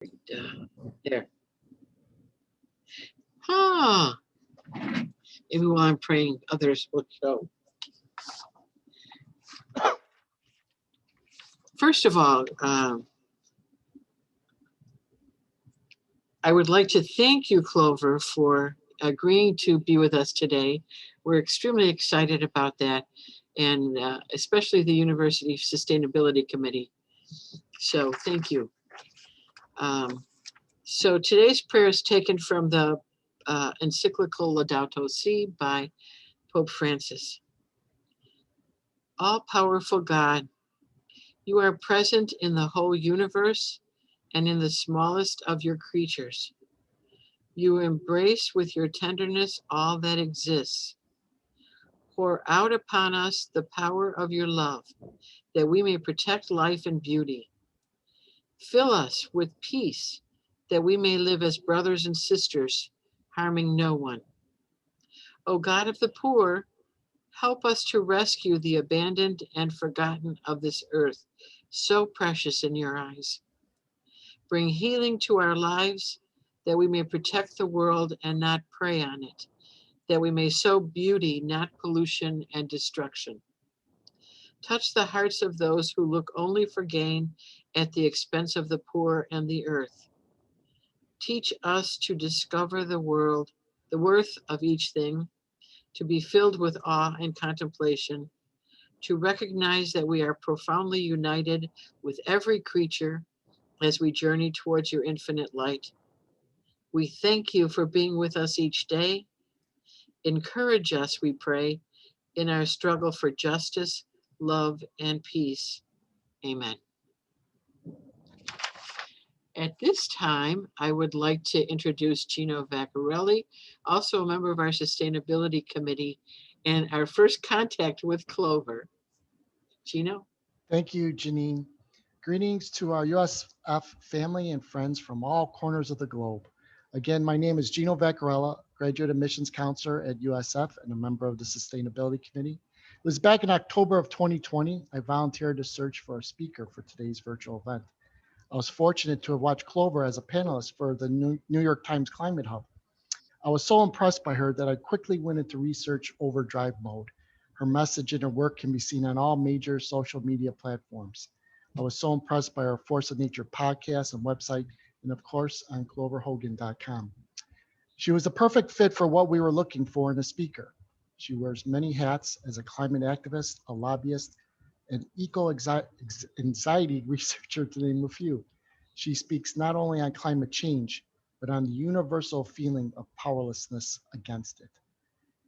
There. Huh. Maybe while I'm praying, others will show. First of all, I would like to thank you, Clover, for agreeing to be with us today. We're extremely excited about that, and especially the University Sustainability Committee. So thank you. Um, so today's prayer is taken from the encyclical Laudato Si by Pope Francis. All powerful God, you are present in the whole universe and in the smallest of your creatures. You embrace with your tenderness all that exists. Pour out upon us the power of your love, that we may protect life and beauty. Fill us with peace, that we may live as brothers and sisters, harming no one. O God of the poor, help us to rescue the abandoned and forgotten of this earth, so precious in your eyes. Bring healing to our lives, that we may protect the world and not prey on it, that we may sow beauty, not pollution and destruction. Touch the hearts of those who look only for gain at the expense of the poor and the earth. Teach us to discover the worth of each thing, to be filled with awe and contemplation, to recognize that we are profoundly united with every creature as we journey towards your infinite light. We thank you for being with us each day. Encourage us, we pray, in our struggle for justice, love, and peace. Amen. At this time, I would like to introduce Gino Vaccarelli, also a member of our Sustainability Committee, and our first contact with Clover. Gino? Thank you, Janine. Greetings to our USF family and friends from all corners of the globe. Again, my name is Gino Vaccarella, graduate admissions counselor at USF and a member of the Sustainability Committee. It was back in October of 2020, I volunteered to search for a speaker for today's virtual event. I was fortunate to have watched Clover as a panelist for the New York Times Climate Hub. I was so impressed by her that I quickly went into research overdrive mode. Her message and her work can be seen on all major social media platforms. I was so impressed by her Force of Nature podcast and website, and of course on cloverhogan.com. She was a perfect fit for what we were looking for in a speaker. She wears many hats as a climate activist, a lobbyist, an eco-anxiety researcher, to name a few. She speaks not only on climate change, but on the universal feeling of powerlessness against it.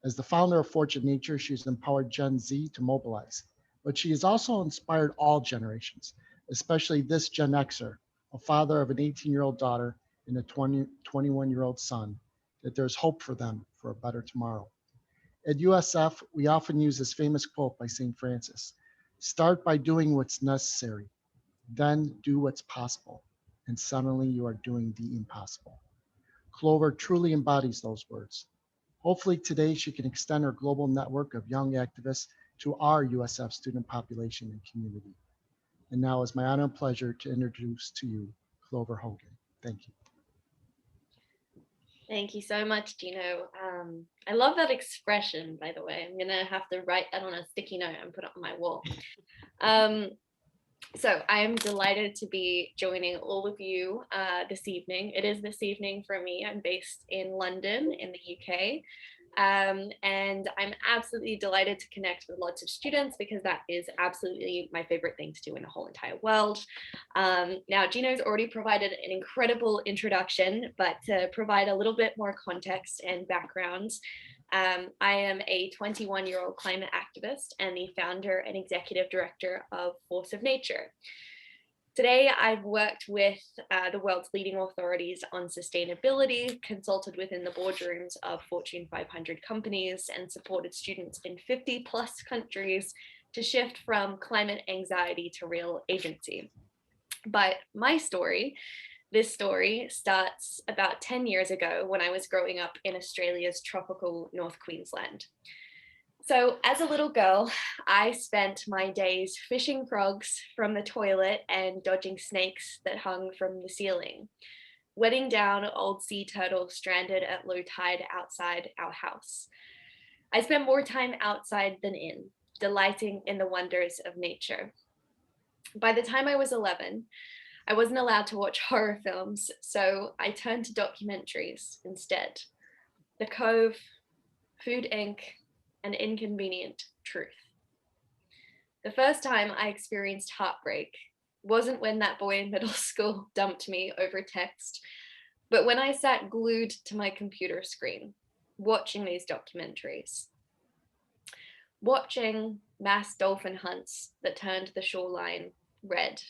As the founder of Fortune Nature, she has empowered Gen Z to mobilize, but she has also inspired all generations, especially this Gen Xer, a father of an 18-year-old daughter and a 21-year-old son, that there's hope for them for a better tomorrow. At USF, we often use this famous quote by St. Francis: start by doing what's necessary, then do what's possible, and suddenly you are doing the impossible. Clover truly embodies those words. Hopefully today she can extend her global network of young activists to our USF student population and community. And now it's my honor and pleasure to introduce to you Clover Hogan. Thank you. Thank you so much, Gino. I love that expression, by the way. I'm going to have to write that on a sticky note and put it on my wall. Um, So I am delighted to be joining all of you this evening. It is this evening for me. I'm based in London in the UK. And I'm absolutely delighted to connect with lots of students because that is absolutely my favorite thing to do in the whole entire world. Now, Gino's already provided an incredible introduction, but to provide a little bit more context and background, I am a 21-year-old climate activist and the founder and executive director of Force of Nature. Today, I've worked with the world's leading authorities on sustainability, consulted within the boardrooms of Fortune 500 companies, and supported students in 50 plus countries to shift from climate anxiety to real agency. But my story, this story starts about 10 years ago when I was growing up in Australia's tropical North Queensland. So as a little girl, I spent my days fishing frogs from the toilet and dodging snakes that hung from the ceiling, wetting down old sea turtles stranded at low tide outside our house. I spent more time outside than in, delighting in the wonders of nature. By the time I was 11, I wasn't allowed to watch horror films, so I turned to documentaries instead. The Cove, Food Inc., and Inconvenient Truth. The first time I experienced heartbreak wasn't when that boy in middle school dumped me over text, but when I sat glued to my computer screen, watching these documentaries. Watching mass dolphin hunts that turned the shoreline red.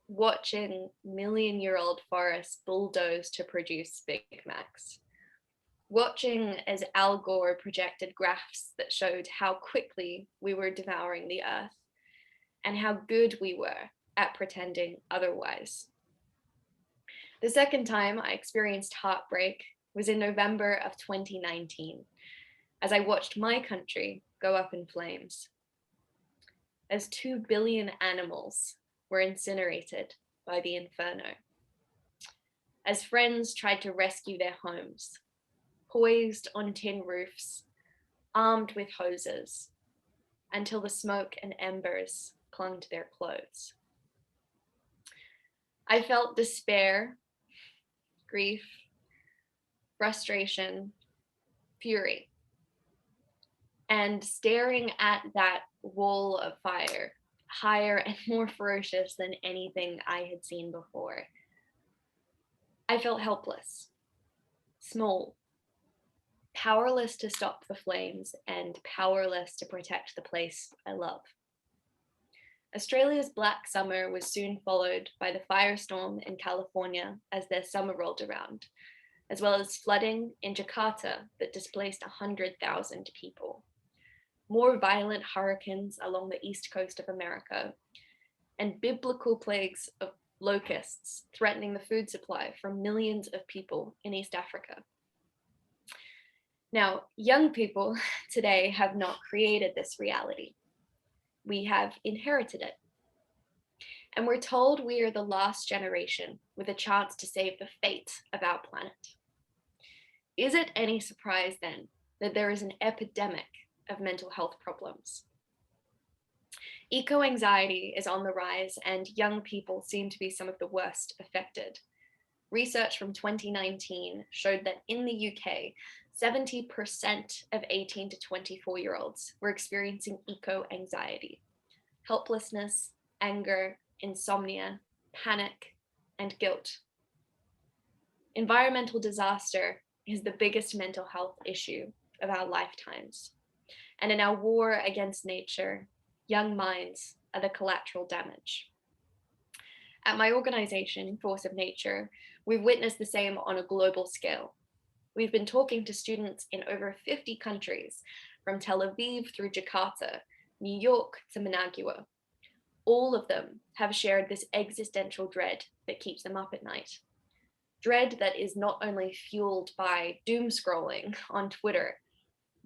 Watching million-year-old forests bulldoze to produce Big Macs. Watching as Al Gore projected graphs that showed how quickly we were devouring the earth and how good we were at pretending otherwise. The second time I experienced heartbreak was in November of 2019, as I watched my country go up in flames. As 2 billion animals were incinerated by the inferno. As friends tried to rescue their homes, poised on tin roofs, armed with hoses, until the smoke and embers clung to their clothes. I felt despair, grief, frustration, fury. And staring at that wall of fire, higher and more ferocious than anything I had seen before, I felt helpless, small, powerless to stop the flames and powerless to protect the place I love. Australia's Black Summer was soon followed by the firestorm in California as their summer rolled around, as well as flooding in Jakarta that displaced 100,000 people. More violent hurricanes along the east coast of America, and biblical plagues of locusts threatening the food supply for millions of people in East Africa. Now, young people today have not created this reality. We have inherited it. And we're told we are the last generation with a chance to save the fate of our planet. Is it any surprise then that there is an epidemic of mental health problems? Eco-anxiety is on the rise, and young people seem to be some of the worst affected. Research from 2019 showed that in the UK, 70% of 18 to 24-year-olds were experiencing eco-anxiety, helplessness, anger, insomnia, panic, and guilt. Environmental disaster is the biggest mental health issue of our lifetimes. And in our war against nature, young minds are the collateral damage. At my organization, Force of Nature, we've witnessed the same on a global scale. We've been talking to students in over 50 countries, from Tel Aviv through Jakarta, New York to Managua. All of them have shared this existential dread that keeps them up at night. Dread that is not only fueled by doom scrolling on Twitter,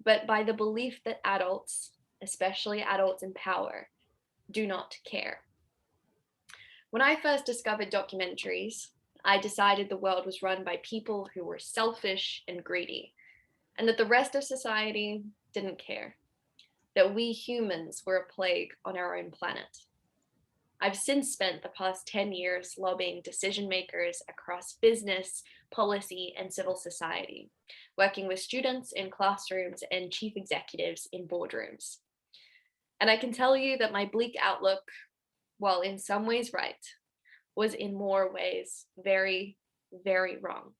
but by the belief that adults, especially adults in power, do not care. When I first discovered documentaries, I decided the world was run by people who were selfish and greedy, and that the rest of society didn't care, that we humans were a plague on our own planet. I've since spent the past 10 years lobbying decision makers across business, policy, and civil society, working with students in classrooms and chief executives in boardrooms. And I can tell you that my bleak outlook, while in some ways right, was in more ways very, very wrong.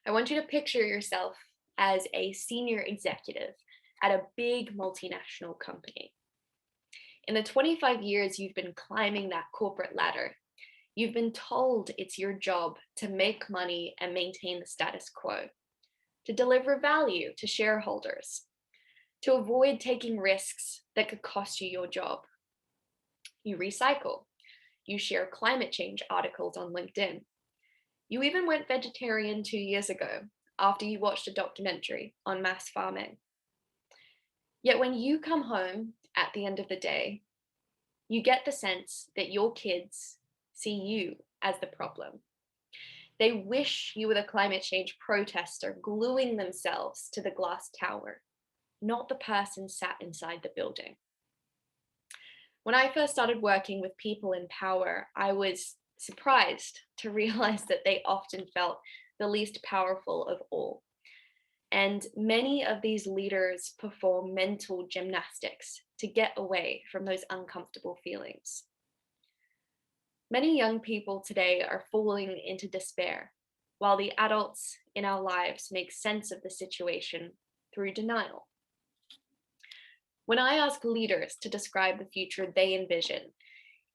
I want you to picture yourself as a senior executive at a big multinational company. In the 25 years you've been climbing that corporate ladder, you've been told it's your job to make money and maintain the status quo, to deliver value to shareholders, to avoid taking risks that could cost you your job. You recycle. You share climate change articles on LinkedIn. You even went vegetarian 2 years ago after you watched a documentary on mass farming. Yet when you come home at the end of the day, you get the sense that your kids see you as the problem. They wish you were the climate change protester gluing themselves to the glass tower, not the person sat inside the building. When I first started working with people in power, I was surprised to realize that they often felt the least powerful of all. And many of these leaders perform mental gymnastics to get away from those uncomfortable feelings. Many young people today are falling into despair, while the adults in our lives make sense of the situation through denial. When I ask leaders to describe the future they envision,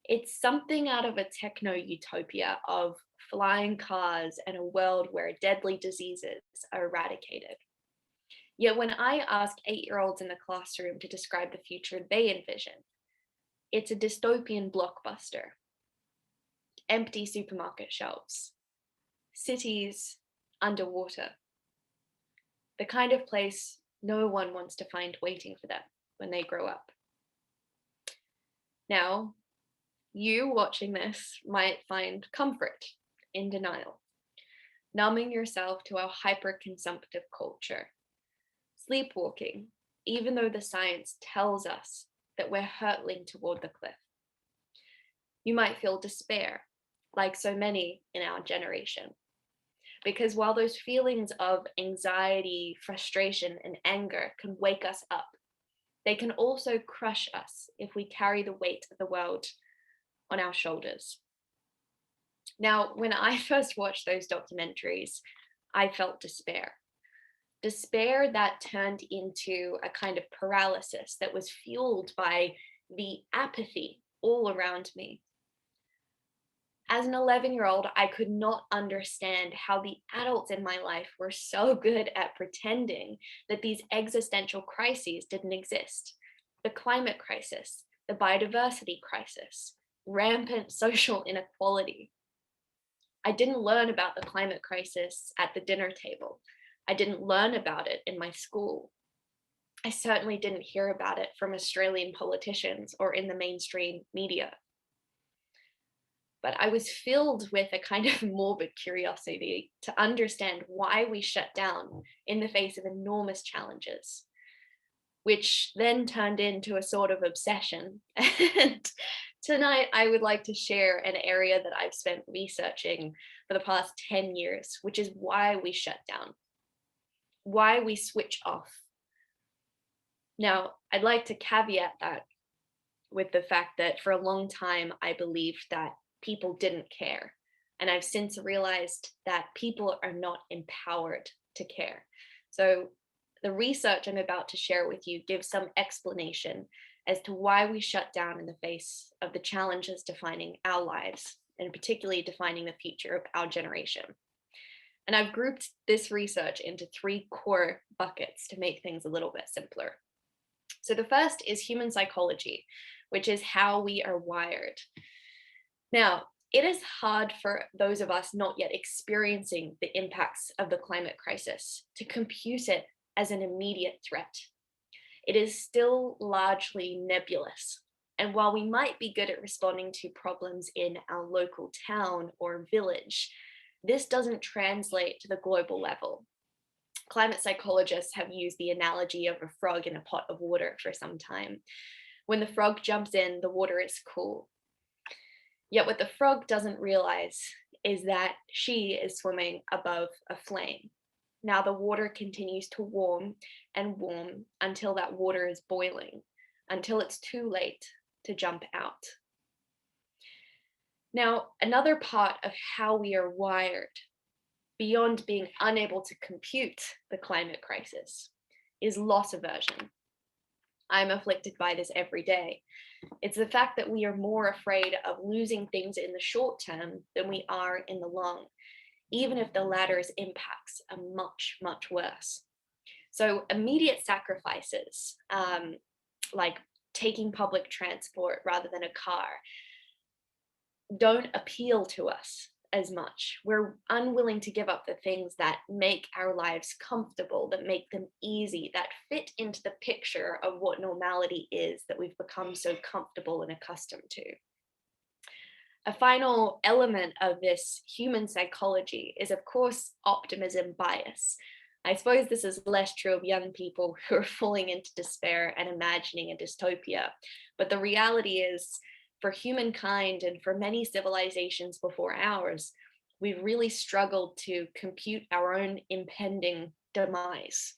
it's something out of a techno utopia of flying cars and a world where deadly diseases are eradicated. Yet when I ask 8-year-olds in the classroom to describe the future they envision, it's a dystopian blockbuster. Empty supermarket shelves, cities underwater, the kind of place no one wants to find waiting for them when they grow up. Now, you watching this might find comfort in denial, numbing yourself to our hyper-consumptive culture, sleepwalking, even though the science tells us that we're hurtling toward the cliff. You might feel despair, like so many in our generation. Because while those feelings of anxiety, frustration, and anger can wake us up, they can also crush us if we carry the weight of the world on our shoulders. Now, when I first watched those documentaries, I felt despair. Despair that turned into a kind of paralysis that was fueled by the apathy all around me. As an 11-year-old, I could not understand how the adults in my life were so good at pretending that these existential crises didn't exist. The climate crisis, the biodiversity crisis, rampant social inequality. I didn't learn about the climate crisis at the dinner table. I didn't learn about it in my school. I certainly didn't hear about it from Australian politicians or in the mainstream media. But I was filled with a kind of morbid curiosity to understand why we shut down in the face of enormous challenges, which then turned into a sort of obsession. And tonight, I would like to share an area that I've spent researching for the past 10 years, which is why we shut down, why we switch off. Now, I'd like to caveat that with the fact that for a long time, I believed that people didn't care. And I've since realized that people are not empowered to care. So the research I'm about to share with you gives some explanation as to why we shut down in the face of the challenges defining our lives, and particularly defining the future of our generation. And I've grouped this research into 3 core buckets to make things a little bit simpler. So the first is human psychology, which is how we are wired. Now, it is hard for those of us not yet experiencing the impacts of the climate crisis to compute it as an immediate threat. It is still largely nebulous. And while we might be good at responding to problems in our local town or village, this doesn't translate to the global level. Climate psychologists have used the analogy of a frog in a pot of water for some time. When the frog jumps in, the water is cool. Yet what the frog doesn't realize is that she is swimming above a flame. Now the water continues to warm and warm until that water is boiling, until it's too late to jump out. Now, another part of how we are wired, beyond being unable to compute the climate crisis, is loss aversion. I'm afflicted by this every day. It's the fact that we are more afraid of losing things in the short term than we are in the long, even if the latter's impacts are much, much worse. So immediate sacrifices, like taking public transport rather than a car, don't appeal to us as much. We're unwilling to give up the things that make our lives comfortable, that make them easy, that fit into the picture of what normality is that we've become so comfortable and accustomed to. A final element of this human psychology is, of course, optimism bias. I suppose this is less true of young people who are falling into despair and imagining a dystopia. But the reality is, for humankind and for many civilizations before ours, we've really struggled to compute our own impending demise.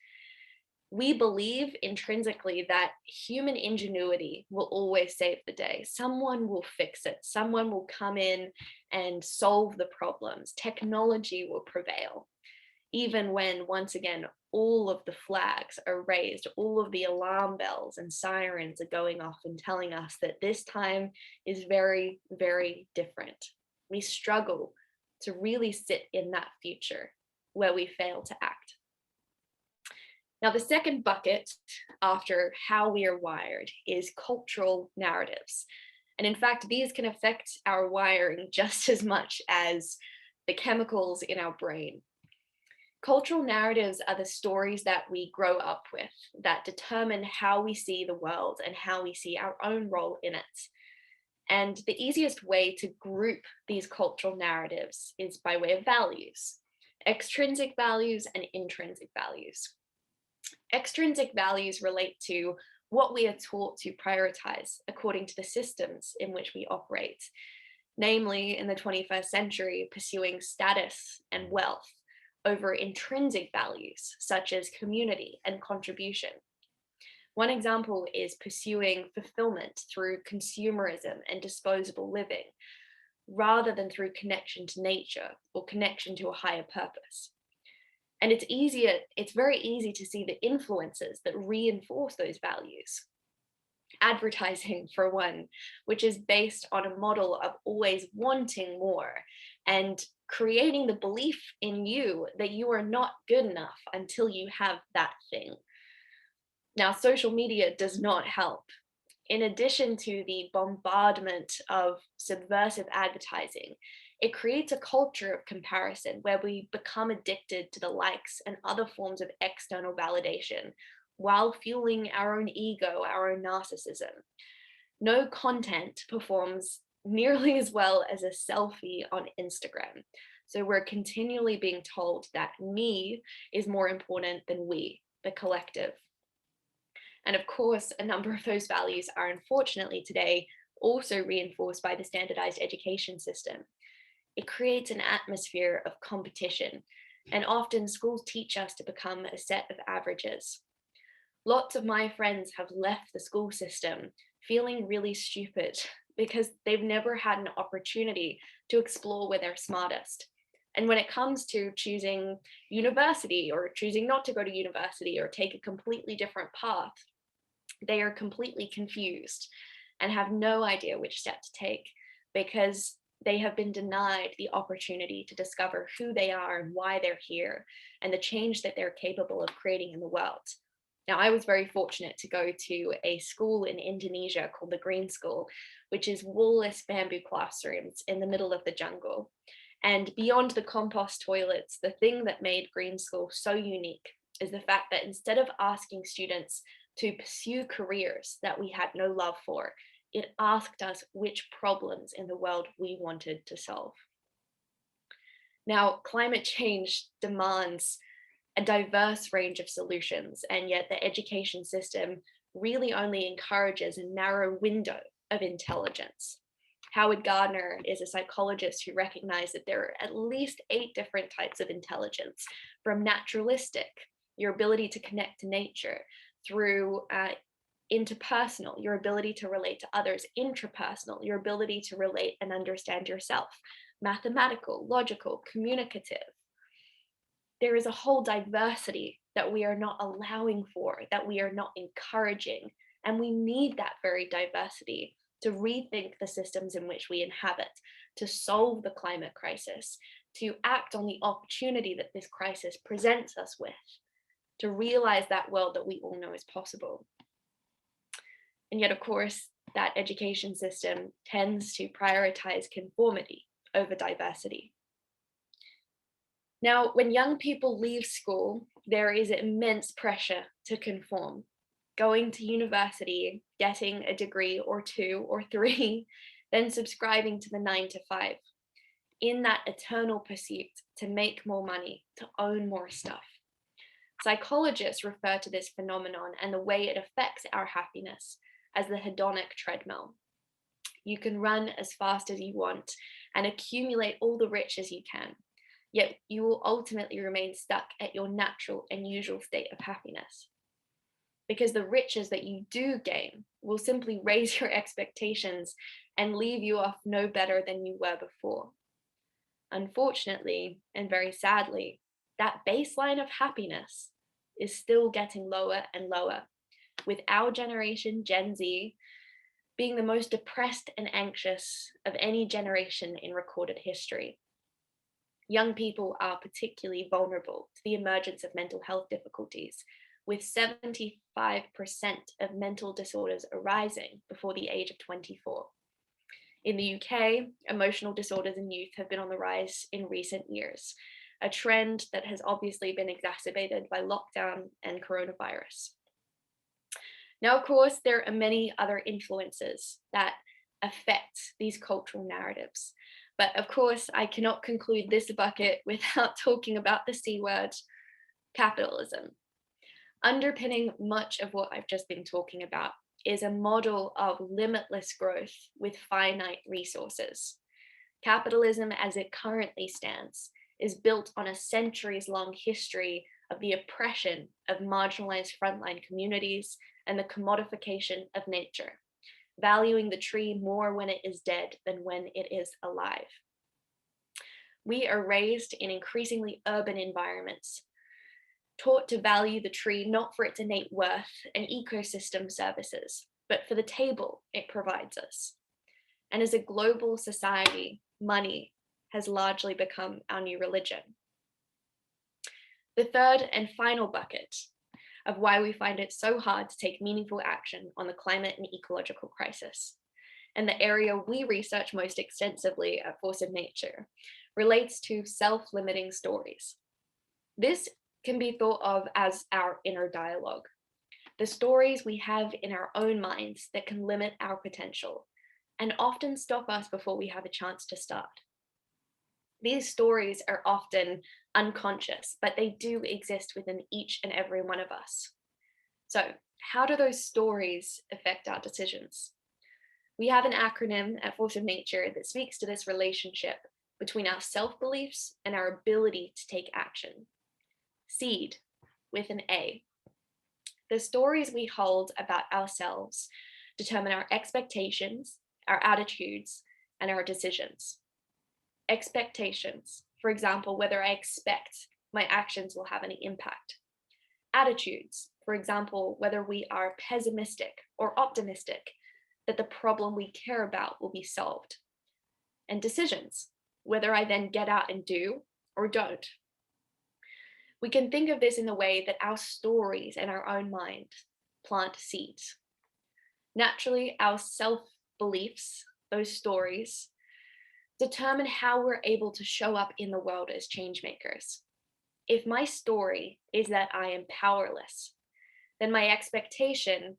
We believe intrinsically that human ingenuity will always save the day. Someone will fix it. Someone will come in and solve the problems. Technology will prevail. Even when, once again, all of the flags are raised, all of the alarm bells and sirens are going off and telling us that this time is very, very different. We struggle to really sit in that future where we fail to act. Now, the second bucket after how we are wired is cultural narratives. And in fact, these can affect our wiring just as much as the chemicals in our brain. Cultural narratives are the stories that we grow up with that determine how we see the world and how we see our own role in it. And the easiest way to group these cultural narratives is by way of values, extrinsic values and intrinsic values. Extrinsic values relate to what we are taught to prioritize according to the systems in which we operate, namely in the 21st century, pursuing status and wealth over intrinsic values such as community and contribution. One example is pursuing fulfillment through consumerism and disposable living, rather than through connection to nature or connection to a higher purpose. And it's very easy to see the influences that reinforce those values. Advertising, for one, which is based on a model of always wanting more and creating the belief in you that you are not good enough until you have that thing. Now, social media does not help. In addition to the bombardment of subversive advertising, it creates a culture of comparison where we become addicted to the likes and other forms of external validation while fueling our own ego, our own narcissism. No content performs nearly as well as a selfie on Instagram. So we're continually being told that me is more important than we, the collective. And of course, a number of those values are unfortunately today also reinforced by the standardized education system. It creates an atmosphere of competition, and often schools teach us to become a set of averages. Lots of my friends have left the school system feeling really stupid because they've never had an opportunity to explore where they're smartest. And when it comes to choosing university or choosing not to go to university or take a completely different path, they are completely confused and have no idea which step to take because they have been denied the opportunity to discover who they are and why they're here and the change that they're capable of creating in the world. Now, I was very fortunate to go to a school in Indonesia called the Green School, which is wall-less bamboo classrooms in the middle of the jungle. And beyond the compost toilets, the thing that made Green School so unique is the fact that instead of asking students to pursue careers that we had no love for, it asked us which problems in the world we wanted to solve. Now, climate change demands a diverse range of solutions, and yet the education system really only encourages a narrow window of intelligence. Howard Gardner is a psychologist who recognized that there are at least 8 different types of intelligence, from naturalistic, your ability to connect to nature, through interpersonal, your ability to relate to others, intrapersonal, your ability to relate and understand yourself, mathematical, logical, communicative. There is a whole diversity that we are not allowing for, that we are not encouraging, and we need that very diversity to rethink the systems in which we inhabit, to solve the climate crisis, to act on the opportunity that this crisis presents us with, to realize that world that we all know is possible. And yet, of course, that education system tends to prioritize conformity over diversity. Now, when young people leave school, there is immense pressure to conform. Going to university, getting a degree or two or three, then subscribing to the 9 to 5, in that eternal pursuit to make more money, to own more stuff. Psychologists refer to this phenomenon and the way it affects our happiness as the hedonic treadmill. You can run as fast as you want and accumulate all the riches you can, yet you will ultimately remain stuck at your natural and usual state of happiness. Because the riches that you do gain will simply raise your expectations and leave you off no better than you were before. Unfortunately, and very sadly, that baseline of happiness is still getting lower and lower, with our generation, Gen Z, being the most depressed and anxious of any generation in recorded history. Young people are particularly vulnerable to the emergence of mental health difficulties, with 75% of mental disorders arising before the age of 24. In the UK, emotional disorders in youth have been on the rise in recent years, a trend that has obviously been exacerbated by lockdown and coronavirus. Now, of course, there are many other influences that affect these cultural narratives. But of course, I cannot conclude this bucket without talking about the C word, capitalism. Underpinning much of what I've just been talking about is a model of limitless growth with finite resources. Capitalism, as it currently stands, is built on a centuries-long history of the oppression of marginalized frontline communities and the commodification of nature, valuing the tree more when it is dead than when it is alive. We are raised in increasingly urban environments, taught to value the tree not for its innate worth and ecosystem services, but for the table it provides us. And as a global society, money has largely become our new religion. The third and final bucket of why we find it so hard to take meaningful action on the climate and ecological crisis, and the area we research most extensively at Force of Nature, relates to self-limiting stories. This can be thought of as our inner dialogue, the stories we have in our own minds that can limit our potential and often stop us before we have a chance to start. These stories are often unconscious, but they do exist within each and every one of us. So, how do those stories affect our decisions? We have an acronym at Force of Nature that speaks to this relationship between our self-beliefs and our ability to take action. SEED, with an A. The stories we hold about ourselves determine our expectations, our attitudes, and our decisions. Expectations, for example, whether I expect my actions will have any impact. Attitudes, for example, whether we are pessimistic or optimistic that the problem we care about will be solved. And decisions, whether I then get out and do or don't. We can think of this in the way that our stories and our own mind plant seeds. Naturally, our self-beliefs, those stories, determine how we're able to show up in the world as change makers. If my story is that I am powerless, then my expectation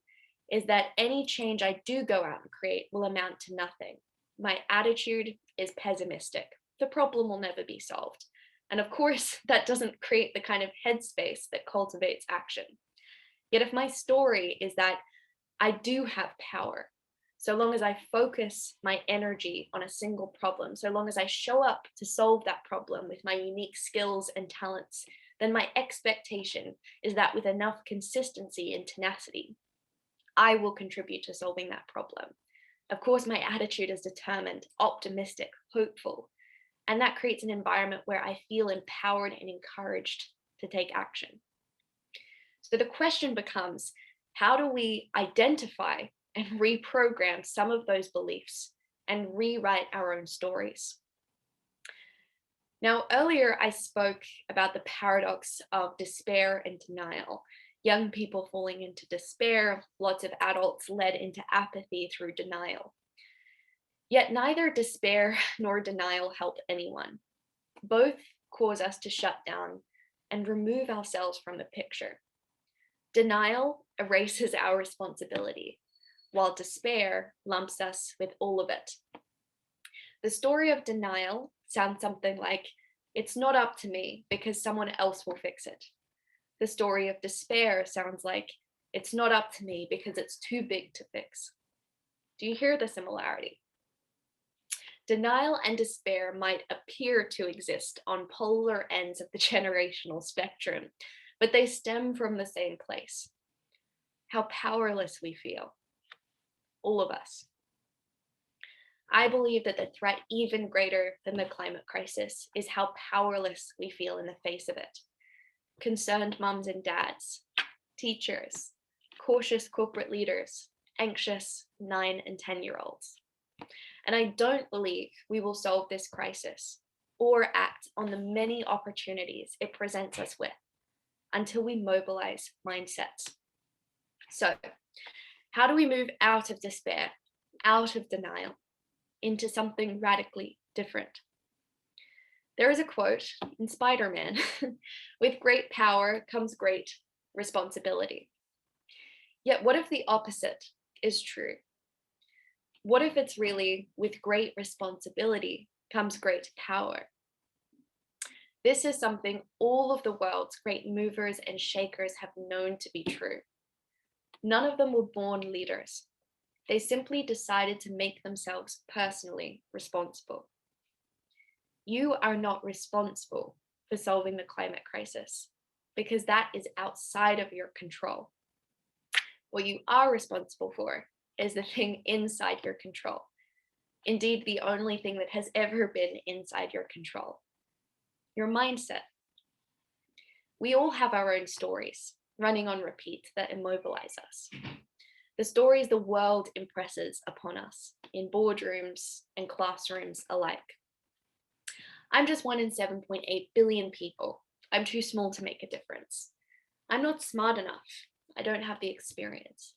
is that any change I do go out and create will amount to nothing. My attitude is pessimistic. The problem will never be solved. And of course, that doesn't create the kind of headspace that cultivates action. Yet if my story is that I do have power, so long as I focus my energy on a single problem, so long as I show up to solve that problem with my unique skills and talents, then my expectation is that with enough consistency and tenacity, I will contribute to solving that problem. Of course, my attitude is determined, optimistic, hopeful, and that creates an environment where I feel empowered and encouraged to take action. So the question becomes, how do we identify and reprogram some of those beliefs and rewrite our own stories? Now, earlier I spoke about the paradox of despair and denial. Young people falling into despair, lots of adults led into apathy through denial. Yet neither despair nor denial help anyone. Both cause us to shut down and remove ourselves from the picture. Denial erases our responsibility, while despair lumps us with all of it. The story of denial sounds something like, it's not up to me because someone else will fix it. The story of despair sounds like, it's not up to me because it's too big to fix. Do you hear the similarity? Denial and despair might appear to exist on polar ends of the generational spectrum, but they stem from the same place. How powerless we feel, all of us. I believe that the threat even greater than the climate crisis is how powerless we feel in the face of it. Concerned mums and dads, teachers, cautious corporate leaders, anxious 9 and 10-year-olds. And I don't believe we will solve this crisis or act on the many opportunities it presents us with until we mobilize mindsets. So, how do we move out of despair, out of denial, into something radically different? There is a quote in Spider-Man, with great power comes great responsibility. Yet what if the opposite is true? What if it's really, with great responsibility comes great power? This is something all of the world's great movers and shakers have known to be true. None of them were born leaders. They simply decided to make themselves personally responsible. You are not responsible for solving the climate crisis because that is outside of your control. What you are responsible for is the thing inside your control. Indeed, the only thing that has ever been inside your control, your mindset. We all have our own stories running on repeat that immobilize us. The stories the world impresses upon us in boardrooms and classrooms alike. I'm just one in 7.8 billion people. I'm too small to make a difference. I'm not smart enough. I don't have the experience.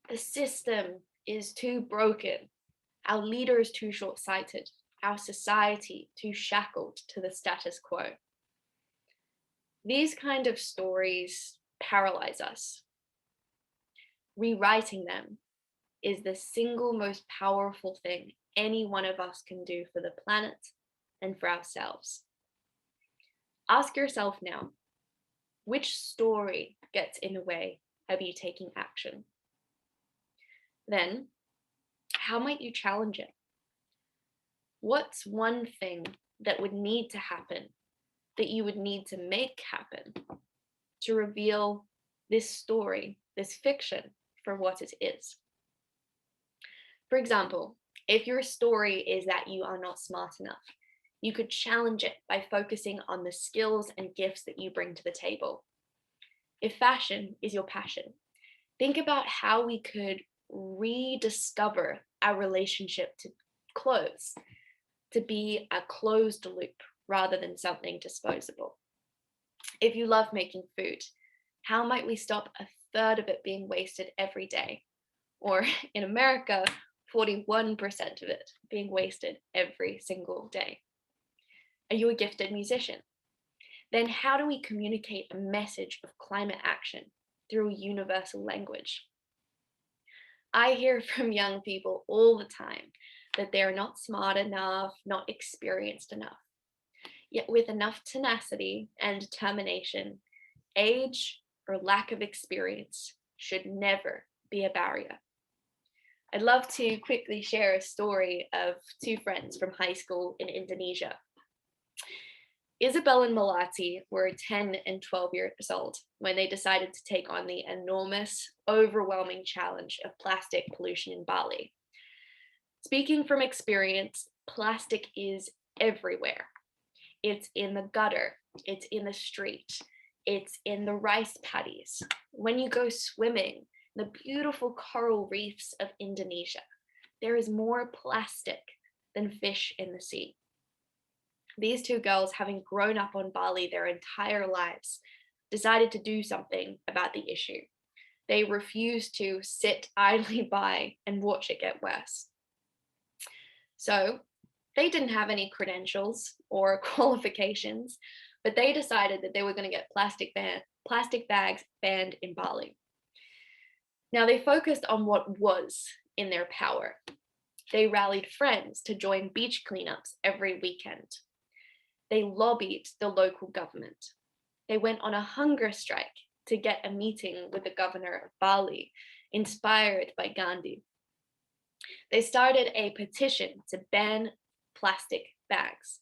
The system is too broken. Our leaders too short-sighted. Our society too shackled to the status quo. These kind of stories paralyze us. Rewriting them is the single most powerful thing any one of us can do for the planet and for ourselves. Ask yourself now, which story gets in the way of you taking action? Then, how might you challenge it? What's one thing that would need to happen, that you would need to make happen to reveal this story, this fiction, for what it is? For example, if your story is that you are not smart enough, you could challenge it by focusing on the skills and gifts that you bring to the table. If fashion is your passion, think about how we could rediscover our relationship to clothes, to be a closed loop rather than something disposable. If you love making food, how might we stop a third of it being wasted every day? Or in America, 41% of it being wasted every single day. Are you a gifted musician? Then how do we communicate a message of climate action through a universal language? I hear from young people all the time that they're not smart enough, not experienced enough. Yet with enough tenacity and determination, age or lack of experience should never be a barrier. I'd love to quickly share a story of two friends from high school in Indonesia. Isabel and Malati were 10 and 12 years old when they decided to take on the enormous, overwhelming challenge of plastic pollution in Bali. Speaking from experience, plastic is everywhere. It's in the gutter, it's in the street, it's in the rice paddies. When you go swimming, the beautiful coral reefs of Indonesia, there is more plastic than fish in the sea. These two girls, having grown up on Bali their entire lives, decided to do something about the issue. They refused to sit idly by and watch it get worse. So They didn't have any credentials or qualifications, but they decided that they were going to get plastic bags banned in Bali. Now, they focused on what was in their power. They rallied friends to join beach cleanups every weekend. They lobbied the local government. They went on a hunger strike to get a meeting with the governor of Bali, inspired by Gandhi. They started a petition to ban plastic bags,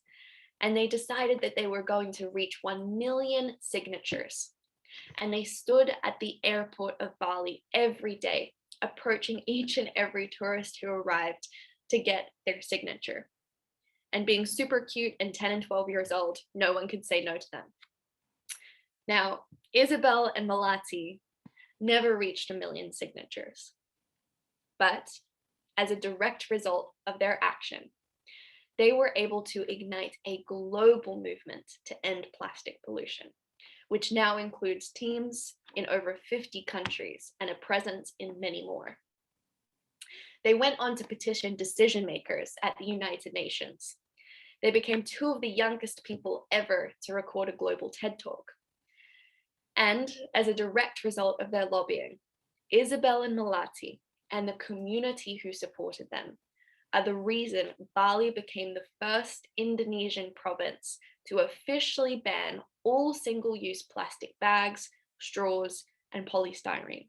and they decided that they were going to reach 1 million signatures. And they stood at the airport of Bali every day, approaching each and every tourist who arrived to get their signature. And being super cute and 10 and 12 years old, no one could say no to them. Now, Isabel and Malati never reached 1 million signatures, but as a direct result of their action, they were able to ignite a global movement to end plastic pollution, which now includes teams in over 50 countries and a presence in many more. They went on to petition decision makers at the United Nations. They became 2 of the youngest people ever to record a global TED Talk. And as a direct result of their lobbying, Isabel and Malati and the community who supported them are the reason Bali became the first Indonesian province to officially ban all single-use plastic bags, straws, and polystyrene.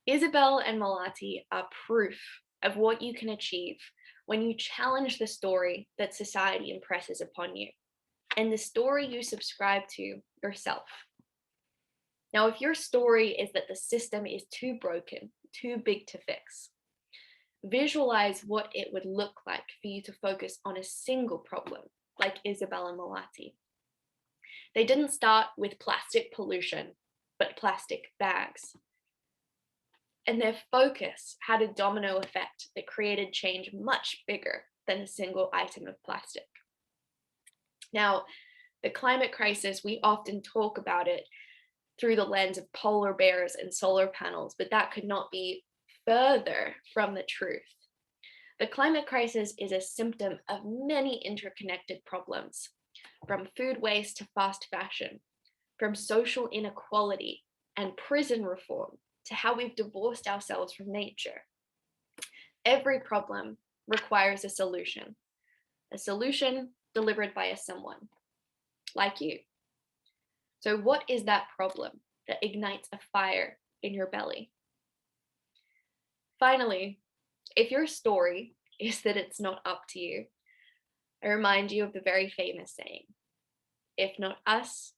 Isabel and Malati are proof of what you can achieve when you challenge the story that society impresses upon you and the story you subscribe to yourself. Now, if your story is that the system is too broken, too big to fix, visualize what it would look like for you to focus on a single problem, like Isabel and Malati. They didn't start with plastic pollution, but plastic bags. And their focus had a domino effect that created change much bigger than a single item of plastic. Now, the climate crisis, we often talk about it through the lens of polar bears and solar panels, but that could not be further from the truth. The climate crisis is a symptom of many interconnected problems, from food waste to fast fashion, from social inequality and prison reform to how we've divorced ourselves from nature. Every problem requires a solution delivered by someone like you. So what is that problem that ignites a fire in your belly? Finally, if your story is that it's not up to you, I remind you of the very famous saying, if not us,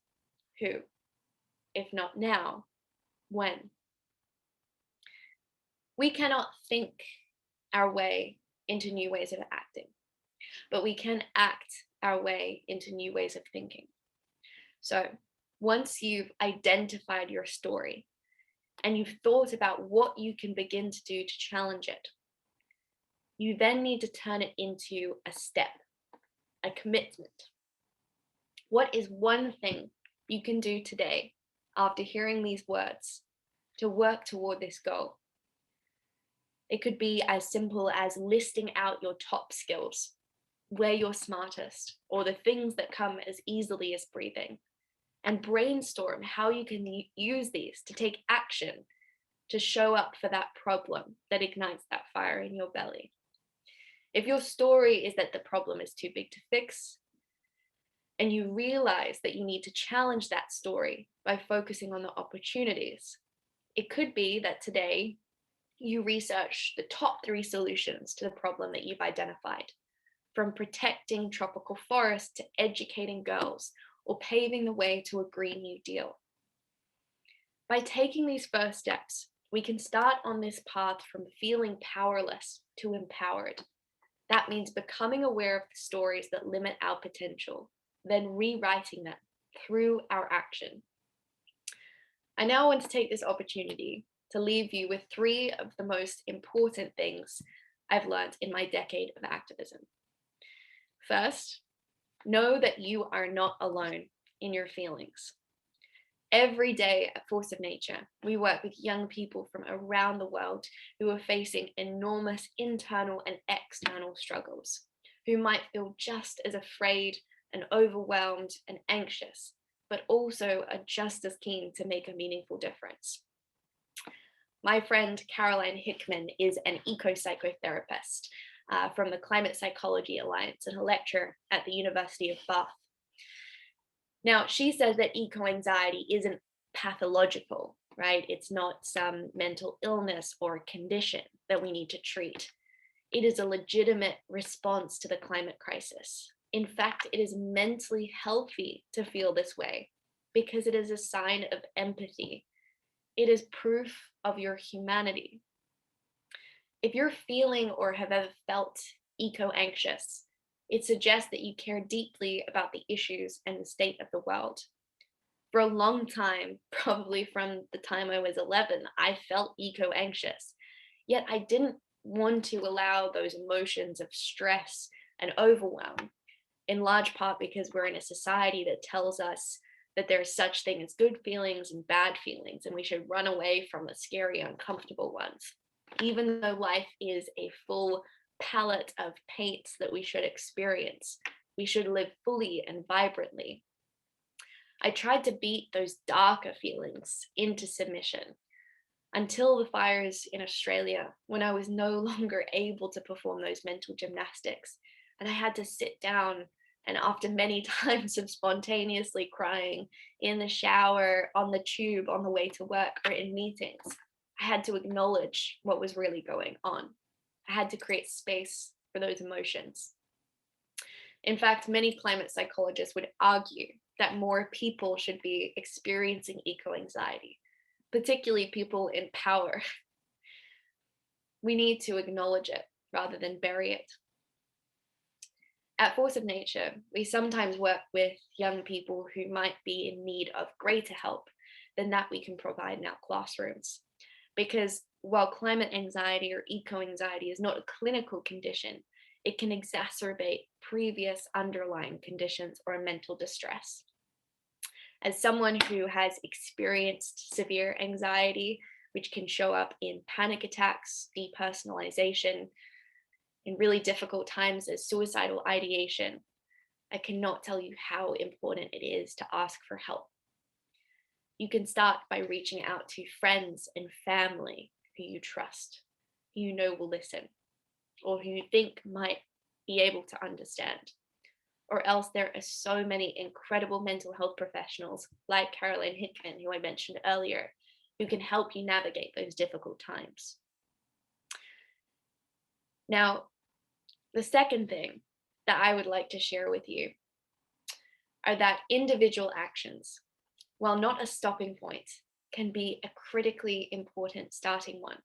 who? If not now, when? We cannot think our way into new ways of acting, but we can act our way into new ways of thinking. So once you've identified your story and you've thought about what you can begin to do to challenge it, you then need to turn it into a step, a commitment. What is one thing you can do today after hearing these words to work toward this goal? It could be as simple as listing out your top skills, where you're smartest, or the things that come as easily as breathing, and brainstorm how you can use these to take action to show up for that problem that ignites that fire in your belly. If your story is that the problem is too big to fix, and you realize that you need to challenge that story by focusing on the opportunities, it could be that today you research the top 3 solutions to the problem that you've identified, from protecting tropical forests to educating girls or paving the way to a Green New Deal. By taking these first steps, we can start on this path from feeling powerless to empowered. That means becoming aware of the stories that limit our potential, then rewriting them through our action. I now want to take this opportunity to leave you with 3 of the most important things I've learned in my decade of activism. First, know that you are not alone in your feelings. Every day at Force of Nature, we work with young people from around the world who are facing enormous internal and external struggles, who might feel just as afraid and overwhelmed and anxious, but also are just as keen to make a meaningful difference. My friend Caroline Hickman is an eco-psychotherapist from the Climate Psychology Alliance and a lecturer at the University of Bath. Now, she says that eco-anxiety isn't pathological, right? It's not some mental illness or condition that we need to treat. It is a legitimate response to the climate crisis. In fact, it is mentally healthy to feel this way because it is a sign of empathy. It is proof of your humanity. If you're feeling or have ever felt eco-anxious, it suggests that you care deeply about the issues and the state of the world. For a long time, probably from the time I was 11, I felt eco-anxious, yet I didn't want to allow those emotions of stress and overwhelm, in large part because we're in a society that tells us that there's such thing as good feelings and bad feelings, and we should run away from the scary, uncomfortable ones. Even though life is a full palette of paints that we should experience, we should live fully and vibrantly. I tried to beat those darker feelings into submission until the fires in Australia, when I was no longer able to perform those mental gymnastics. And I had to sit down, and after many times of spontaneously crying in the shower, on the tube, on the way to work, or in meetings, I had to acknowledge what was really going on. I had to create space for those emotions. In fact, many climate psychologists would argue that more people should be experiencing eco-anxiety, particularly people in power. We need to acknowledge it rather than bury it. At Force of Nature, we sometimes work with young people who might be in need of greater help than that we can provide in our classrooms. Because while climate anxiety or eco-anxiety is not a clinical condition, it can exacerbate previous underlying conditions or mental distress. As someone who has experienced severe anxiety, which can show up in panic attacks, depersonalization, in really difficult times as suicidal ideation, I cannot tell you how important it is to ask for help. You can start by reaching out to friends and family who you trust, who you know will listen, or who you think might be able to understand. Or else there are so many incredible mental health professionals like Caroline Hickman, who I mentioned earlier, who can help you navigate those difficult times. Now, the second thing that I would like to share with you are that individual actions, while not a stopping point, can be a critically important starting one.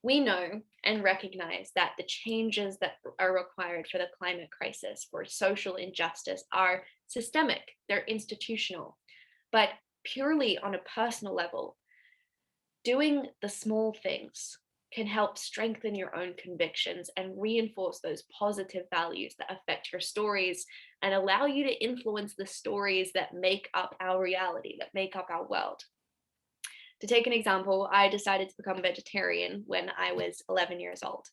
We know and recognize that the changes that are required for the climate crisis, for social injustice, are systemic, they're institutional, but purely on a personal level, doing the small things can help strengthen your own convictions and reinforce those positive values that affect your stories and allow you to influence the stories that make up our reality, that make up our world. To take an example, I decided to become a vegetarian when I was 11 years old.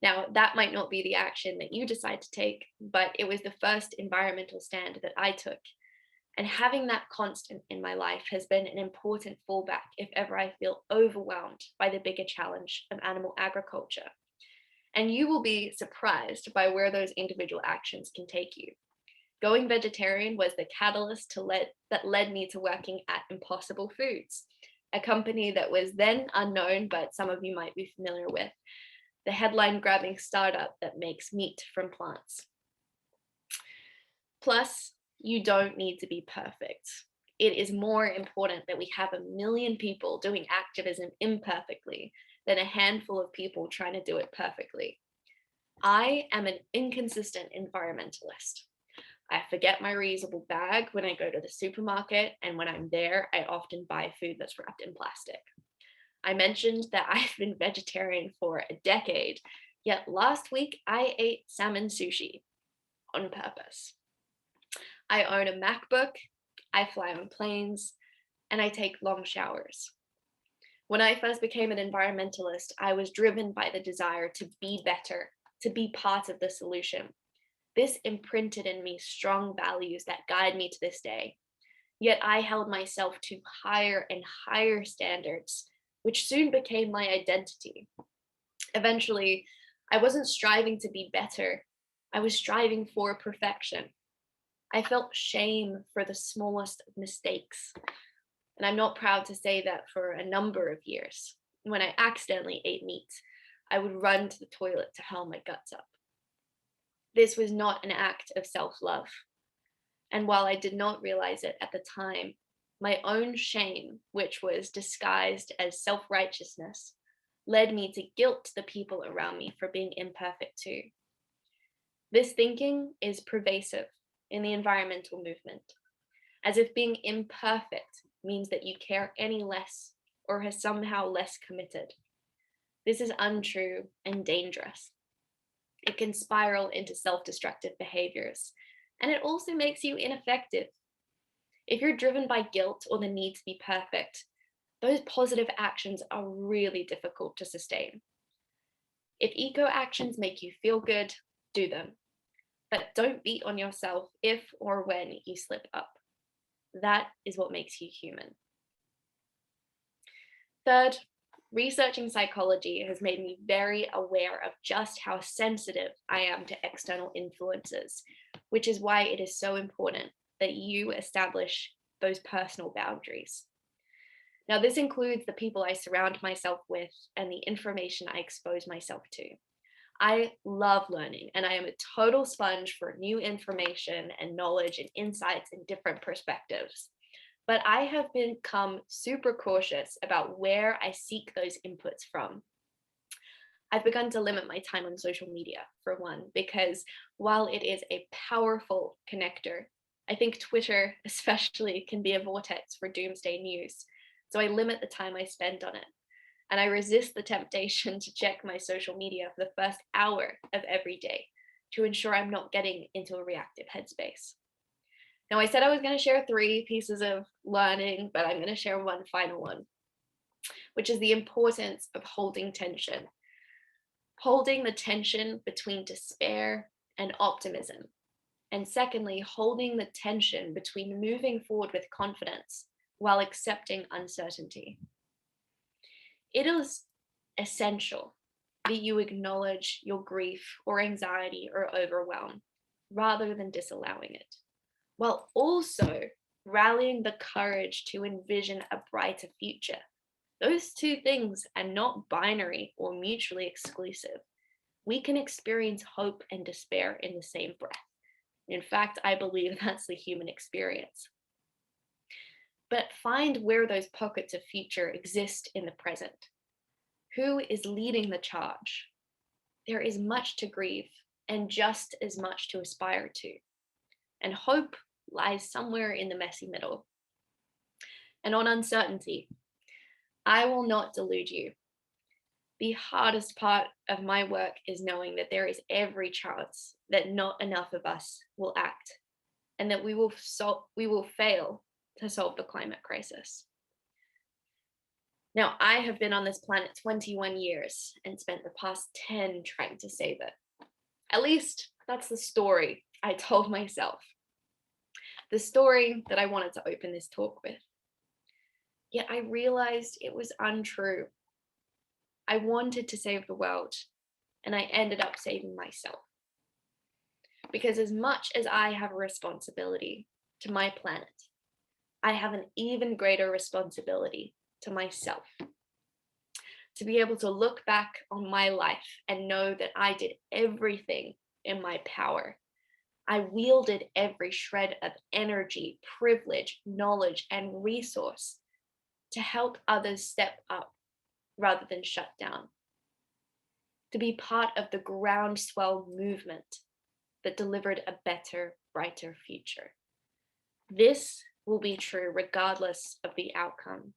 Now, that might not be the action that you decide to take, but it was the first environmental stand that I took. And having that constant in my life has been an important fallback if ever I feel overwhelmed by the bigger challenge of animal agriculture. And you will be surprised by where those individual actions can take you. Going vegetarian was the catalyst that led me to working at Impossible Foods, a company that was then unknown, but some of you might be familiar with, the headline-grabbing startup that makes meat from plants. Plus, you don't need to be perfect. It is more important that we have 1 million people doing activism imperfectly than a handful of people trying to do it perfectly. I am an inconsistent environmentalist. I forget my reusable bag when I go to the supermarket, and when I'm there, I often buy food that's wrapped in plastic. I mentioned that I've been vegetarian for a decade, yet last week I ate salmon sushi on purpose. I own a MacBook, I fly on planes, and I take long showers. When I first became an environmentalist, I was driven by the desire to be better, to be part of the solution. This imprinted in me strong values that guide me to this day. Yet I held myself to higher and higher standards, which soon became my identity. Eventually, I wasn't striving to be better, I was striving for perfection. I felt shame for the smallest of mistakes. And I'm not proud to say that for a number of years, when I accidentally ate meat, I would run to the toilet to hurl my guts up. This was not an act of self-love. And while I did not realize it at the time, my own shame, which was disguised as self-righteousness, led me to guilt the people around me for being imperfect too. This thinking is pervasive in the environmental movement, as if being imperfect means that you care any less or are somehow less committed. This is untrue and dangerous. It can spiral into self-destructive behaviors, and it also makes you ineffective. If you're driven by guilt or the need to be perfect, those positive actions are really difficult to sustain. If eco actions make you feel good, do them. But don't beat on yourself if or when you slip up. That is what makes you human. Third, researching psychology has made me very aware of just how sensitive I am to external influences, which is why it is so important that you establish those personal boundaries. Now, this includes the people I surround myself with and the information I expose myself to. I love learning, and I am a total sponge for new information and knowledge and insights and different perspectives. But I have become super cautious about where I seek those inputs from. I've begun to limit my time on social media, for one, because while it is a powerful connector, I think Twitter especially can be a vortex for doomsday news. So I limit the time I spend on it. And I resist the temptation to check my social media for the first hour of every day to ensure I'm not getting into a reactive headspace. Now, I said I was going to share 3 pieces of learning, but I'm going to share one final one, which is the importance of holding tension. Holding the tension between despair and optimism. And secondly, holding the tension between moving forward with confidence while accepting uncertainty. It is essential that you acknowledge your grief or anxiety or overwhelm rather than disallowing it, while also rallying the courage to envision a brighter future. Those 2 things are not binary or mutually exclusive. We can experience hope and despair in the same breath. In fact, I believe that's the human experience. But find where those pockets of future exist in the present. Who is leading the charge? There is much to grieve and just as much to aspire to. And hope lies somewhere in the messy middle. And on uncertainty, I will not delude you. The hardest part of my work is knowing that there is every chance that not enough of us will act and that we will fail to solve the climate crisis. Now, I have been on this planet 21 years and spent the past 10 trying to save it. At least that's the story I told myself. The story that I wanted to open this talk with. Yet I realized it was untrue. I wanted to save the world, and I ended up saving myself. Because as much as I have a responsibility to my planet, I have an even greater responsibility to myself. To be able to look back on my life and know that I did everything in my power. I wielded every shred of energy, privilege, knowledge, and resource to help others step up rather than shut down. To be part of the groundswell movement that delivered a better, brighter future. This will be true regardless of the outcome,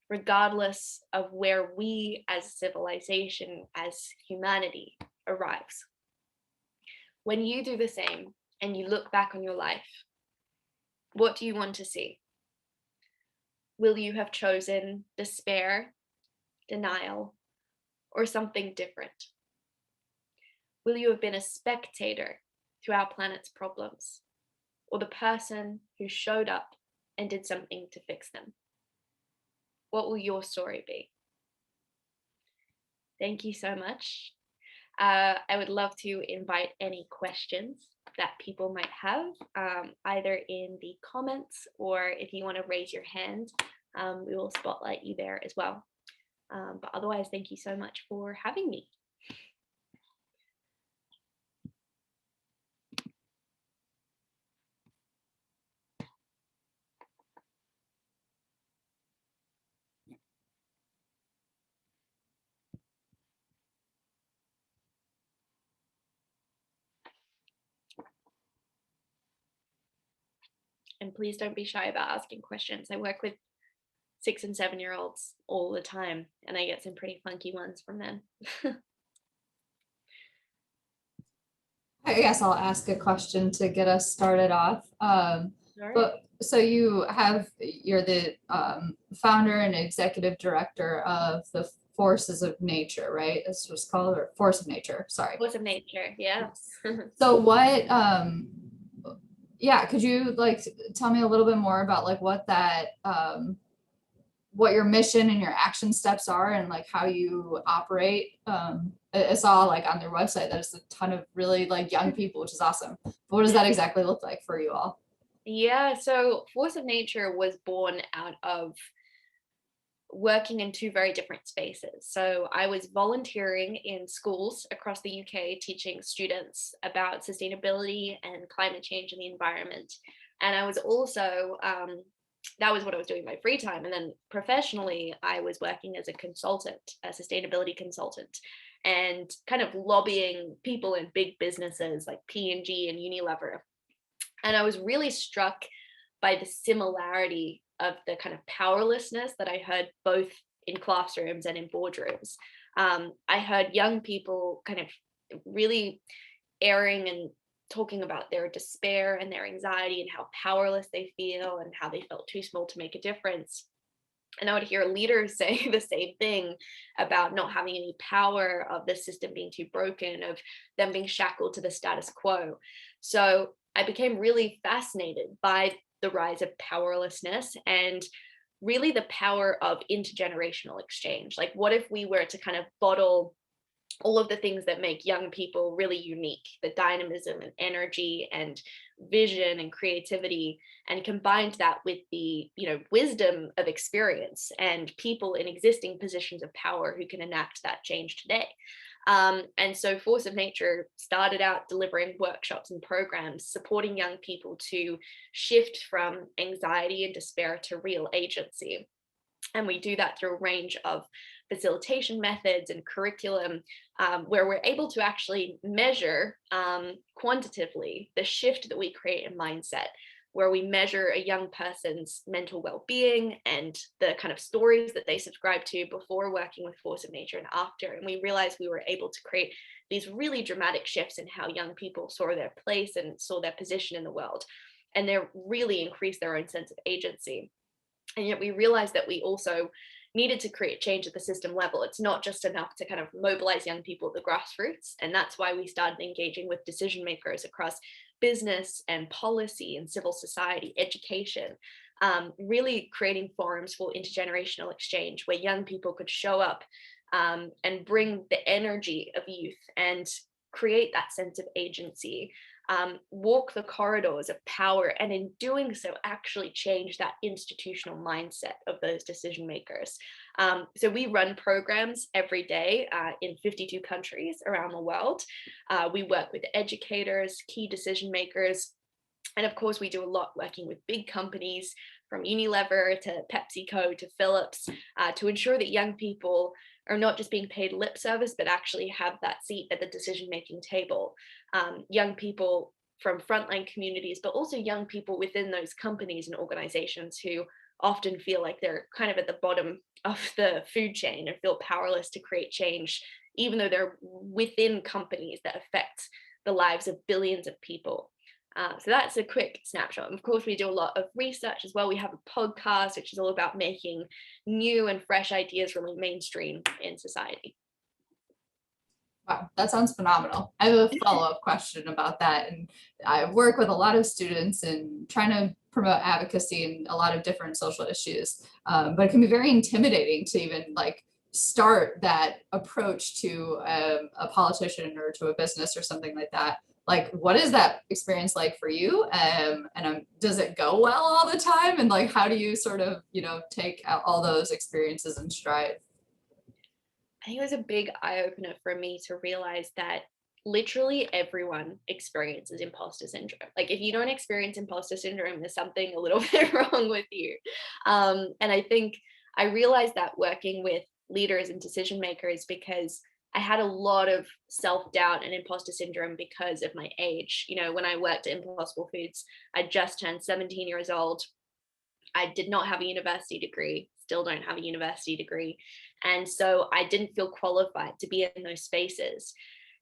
regardless of where we as civilization, as humanity arrives. When you do the same and you look back on your life, what do you want to see? will you have chosen despair, denial, or something different? Will you have been a spectator to our planet's problems, or the person who showed up and did something to fix them? What will your story be? Thank you so much. I would love to invite any questions that people might have, either in the comments, or if you want to raise your hand, we will spotlight you there as well. But otherwise, thank you so much for having me. And please don't be shy about asking questions. I work with 6 and 7-year-olds all the time, and I get some pretty funky ones from them. I guess I'll ask a question to get us started off. All right. But so you're the founder and executive director of the Forces of Nature, right? This was called, or Force of Nature, sorry. Force of Nature, yeah. So what, yeah, could you like tell me a little bit more about like what that, what your mission and your action steps are and like how you operate? I saw like on their website that there's a ton of really like young people, which is awesome. But what does that exactly look like for you all? Yeah, so Force of Nature was born out of working in two very different spaces. So I was volunteering in schools across the UK, teaching students about sustainability and climate change and the environment. And I was also, that was what I was doing in my free time. And then professionally, I was working as a consultant, a sustainability consultant, and kind of lobbying people in big businesses like P&G and Unilever. And I was really struck by the similarity of the kind of powerlessness that I heard both in classrooms and in boardrooms. I heard young people kind of really airing and talking about their despair and their anxiety and how powerless they feel and how they felt too small to make a difference. And I would hear leaders say the same thing about not having any power, of the system being too broken, of them being shackled to the status quo. So I became really fascinated by the rise of powerlessness and really the power of intergenerational exchange. Like, what if we were to kind of bottle all of the things that make young people really unique, the dynamism and energy and vision and creativity, and combined that with the, wisdom of experience and people in existing positions of power who can enact that change today. And so Force of Nature started out delivering workshops and programs supporting young people to shift from anxiety and despair to real agency. And we do that through a range of facilitation methods and curriculum, where we're able to actually measure quantitatively the shift that we create in mindset, where we measure a young person's mental well-being and the kind of stories that they subscribe to before working with Force of Nature and after. And we realized we were able to create these really dramatic shifts in how young people saw their place and saw their position in the world. And they really increased their own sense of agency. And yet we realized that we also needed to create change at the system level. It's not just enough to kind of mobilize young people at the grassroots. And that's why we started engaging with decision makers across business and policy and civil society, education, really creating forums for intergenerational exchange where young people could show up and bring the energy of youth and create that sense of agency, walk the corridors of power, and in doing so, actually change that institutional mindset of those decision makers. So we run programs every day in 52 countries around the world. We work with educators, key decision makers, and of course, we do a lot working with big companies from Unilever to PepsiCo to Philips to ensure that young people are not just being paid lip service, but actually have that seat at the decision-making table. Young people from frontline communities, but also young people within those companies and organizations who often feel like they're kind of at the bottom of the food chain and feel powerless to create change, even though they're within companies that affect the lives of billions of people. So that's a quick snapshot. Of course, we do a lot of research as well. We have a podcast, which is all about making new and fresh ideas really mainstream in society. Wow, that sounds phenomenal. I have a follow-up question about that. And I work with a lot of students and trying to promote advocacy in a lot of different social issues. But it can be very intimidating to even like start that approach to a politician or to a business or something like that. Like, what is that experience like for you? Does it go well all the time? And like, how do you sort of, take out all those experiences in stride? I think it was a big eye opener for me to realize that literally everyone experiences imposter syndrome. Like, if you don't experience imposter syndrome, there's something a little bit wrong with you. And I think I realized that working with leaders and decision makers, because I had a lot of self-doubt and imposter syndrome because of my age. When I worked at Impossible Foods, I just turned 17 years old. I did not have a university degree, still don't have a university degree. And so I didn't feel qualified to be in those spaces.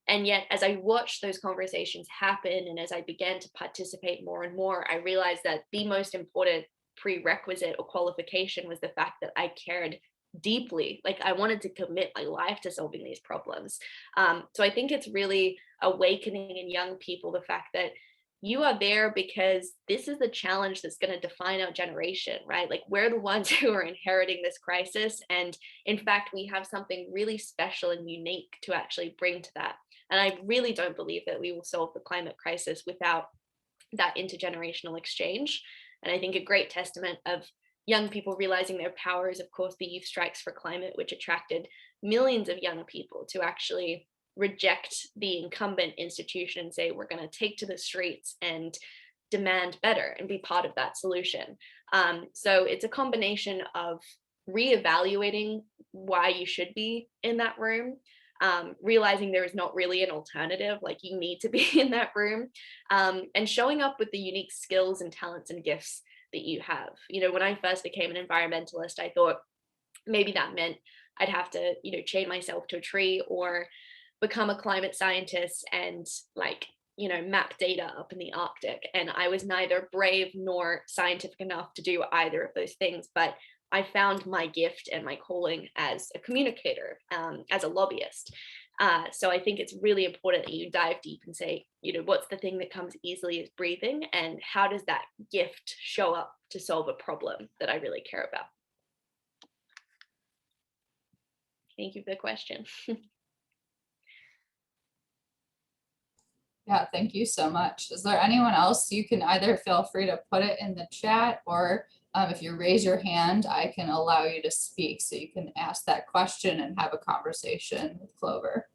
And yet, as I watched those conversations happen and as I began to participate more and more, I realized that the most important prerequisite or qualification was the fact that I cared deeply. Like, I wanted to commit my life to solving these problems. So I think it's really awakening in young people the fact that you are there because this is the challenge that's going to define our generation, right? Like, we're the ones who are inheriting this crisis. And in fact, we have something really special and unique to actually bring to that. And I really don't believe that we will solve the climate crisis without that intergenerational exchange. And I think a great testament of young people realizing their power is, of course, the Youth Strikes for Climate, which attracted millions of young people to actually reject the incumbent institution and say, we're going to take to the streets and demand better and be part of that solution. So it's a combination of reevaluating why you should be in that room, realizing there is not really an alternative, like you need to be in that room, and showing up with the unique skills and talents and gifts that you have. When I first became an environmentalist, I thought maybe that meant I'd have to, chain myself to a tree or become a climate scientist and map data up in the Arctic. And I was neither brave nor scientific enough to do either of those things. But I found my gift and my calling as a communicator, as a lobbyist. So I think it's really important that you dive deep and say, what's the thing that comes easily is breathing, and how does that gift show up to solve a problem that I really care about? Thank you for the question. Yeah, thank you so much. Is there anyone else? You can either feel free to put it in the chat, or if you raise your hand, I can allow you to speak so you can ask that question and have a conversation with Clover.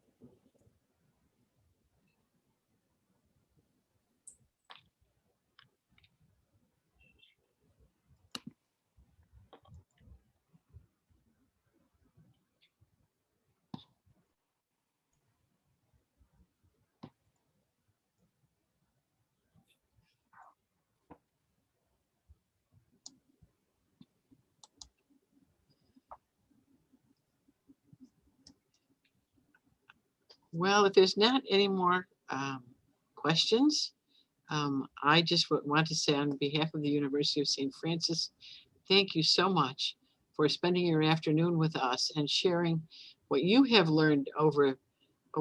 Well, if there's not any more questions, I just want to say on behalf of the University of St. Francis, thank you so much for spending your afternoon with us and sharing what you have learned over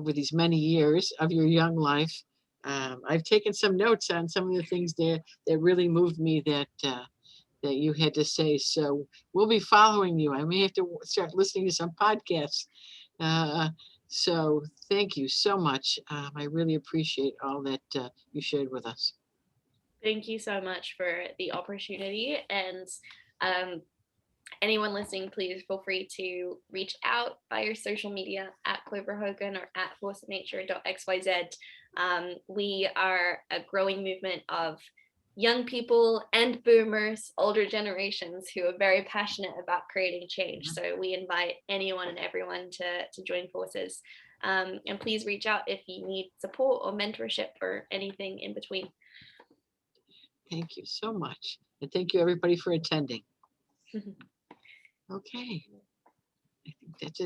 these many years of your young life. I've taken some notes on some of the things that really moved me that you had to say. So we'll be following you. I may have to start listening to some podcasts. So thank you so much. I really appreciate all that you shared with us. Thank you so much for the opportunity. And anyone listening, please feel free to reach out via social media at Clover Hogan or at forceofnature.xyz. We are a growing movement of young people and boomers, older generations, who are very passionate about creating change. So we invite anyone and everyone to join forces. And please reach out if you need support or mentorship or anything in between. Thank you so much. And thank you everybody for attending. Okay. I think that's it.